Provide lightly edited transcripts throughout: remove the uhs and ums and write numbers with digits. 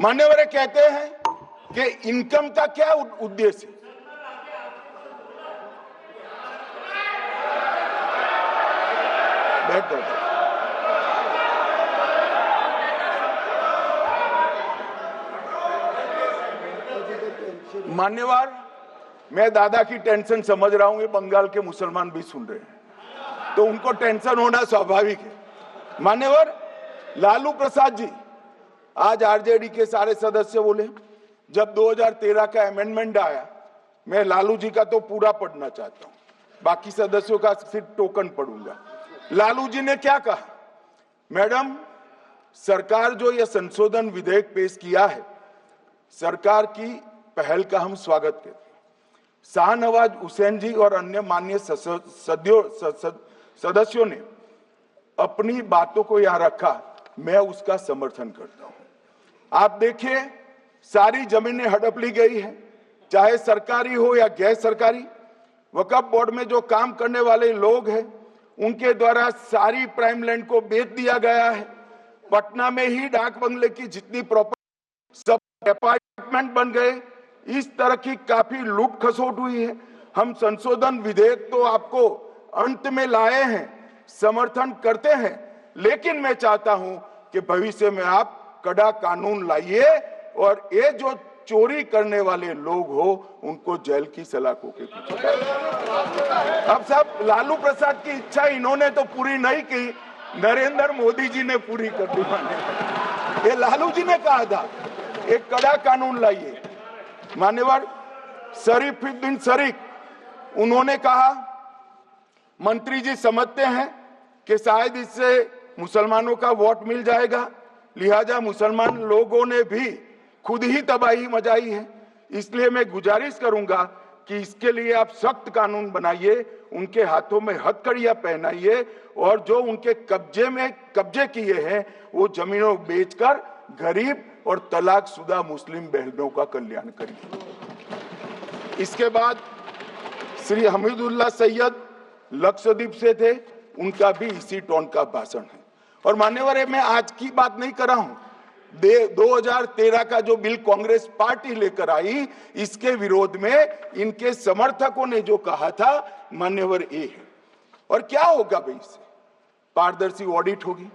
मान्यवर कहते हैं कि इनकम का क्या उद्देश्य है? बैठ जाओ। मान्यवर, मैं दादा की टेंशन समझ रहा हूं, ये बंगाल के मुसलमान भी सुन रहे हैं, तो उनको टेंशन होना स्वाभाविक है। मान्यवर, लालू प्रसाद जी, आज आरजेडी के सारे सदस्य बोले, जब 2013 का अमेंडमेंट आया, मैं लालू जी का तो पूरा पढ़ना चाहता हूं, बाकी सदस्यों का सिर्फ टोकन पढ़ूंगा। लालू जी ने क्या कहा? मैडम, सरकार जो यह संशोधन विधेयक पेश किया है, सरकार की पहल का हम स्वागत करते हैं। शाहनवाज हुसैन जी और अन्य माननीय सदस्यों ने अपनी बातों को यहां रखा, मैं उसका समर्थन करता हूं। आप देखिए, सारी जमीनें हड़प ली गई है, चाहे सरकारी हो या गैर सरकारी। वक्फ बोर्ड में जो काम करने वाले लोग हैं, उनके द्वारा सारी प्राइम लैंड को बेच दिया गया है। पटना में ही डाक बंगले की जितनी प्रॉपर्टी सब अपार्टमेंट बन गए। इस तरह की काफी लूट खसोट हुई है। हम संशोधन विधेयक तो आपको अंत में लाए हैं, समर्थन करते हैं, लेकिन मैं चाहता हूं कि भविष्य में आप कड़ा कानून लाइए और ये जो चोरी करने वाले लोग हो उनको जेल की सलाखों के पीछे। अब साहब, लालू प्रसाद की इच्छा इन्होंने तो पूरी नहीं की, नरेंद्र मोदी जी ने पूरी कर दी। ये लालू जी ने कहा था एक कड़ा कानून लाइए। मान्यवर शरीफुद्दीन शरीफ, उन्होंने कहा मंत्री जी समझते हैं कि शायद इससे मुसलमानों का वोट मिल जाएगा, लिहाजा मुसलमान लोगों ने भी खुद ही तबाही मचाई है, इसलिए मैं गुजारिश करूंगा कि इसके लिए आप सख्त कानून बनाइए, उनके हाथों में हथकड़ियां पहनाइए और जो उनके कब्जे किए हैं वो जमीनों बेचकर गरीब और तलाकशुदा मुस्लिम बहनों का कल्याण करिए। इसके बाद श्री हमीदुल्लाह सैयद लक्षद्वीप से थे, उनका भी इसी टोन का भाषण है। और मान्यवर, मैं आज की बात नहीं कर रहा हूं, 2013 का जो बिल कांग्रेस पार्टी लेकर आई, इसके विरोध में इनके समर्थकों ने जो कहा था, मान्यवर ये है। और क्या होगा भाई इससे? पारदर्शी ऑडिट होगी,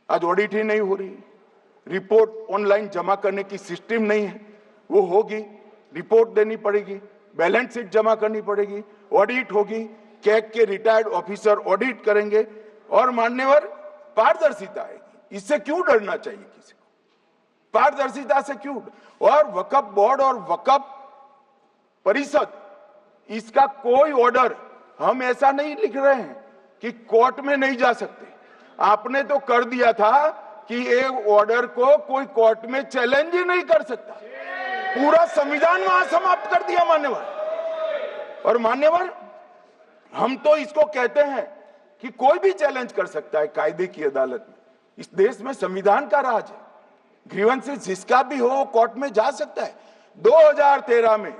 आज ऑडिट ही नहीं हो रही। रिपोर्ट ऑनलाइन जमा करने की सिस्टम नहीं है, वो होगी, रिपोर्ट देनी पड़ेगी, बैलेंस शीट जमा करनी पड़ेगी, ऑडिट होगी, कैग के रिटायर्ड ऑफिसर ऑडिट करेंगे और मान्यवर पारदर्शिता आएगी। इससे क्यों डरना चाहिए किसी को? पारदर्शिता से क्यों? और वक्फ बोर्ड और वक्फ परिषद, इसका कोई ऑर्डर हम ऐसा नहीं लिख रहे हैं कि कोर्ट में नहीं जा सकते। आपने तो कर दिया था कि एक ऑर्डर को कोई कोर्ट में चैलेंज ही नहीं कर सकता, पूरा संविधान वहां समाप्त कर दिया मान्यवर। और मान्यवर, हम तो इसको कहते हैं कि कोई भी चैलेंज कर सकता है कायदे की अदालत में। इस देश में संविधान का राज है, ग्रीवेंसेस जिसका भी हो कोर्ट में जा सकता है। 2013 में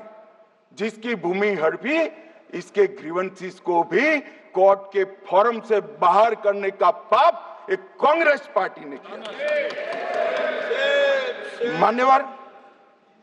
जिसकी भूमि हड़पी, इसके ग्रीवेंसेस को भी कोर्ट के फोरम से बाहर करने का पाप एक कांग्रेस पार्टी ने किया। मान्यवर,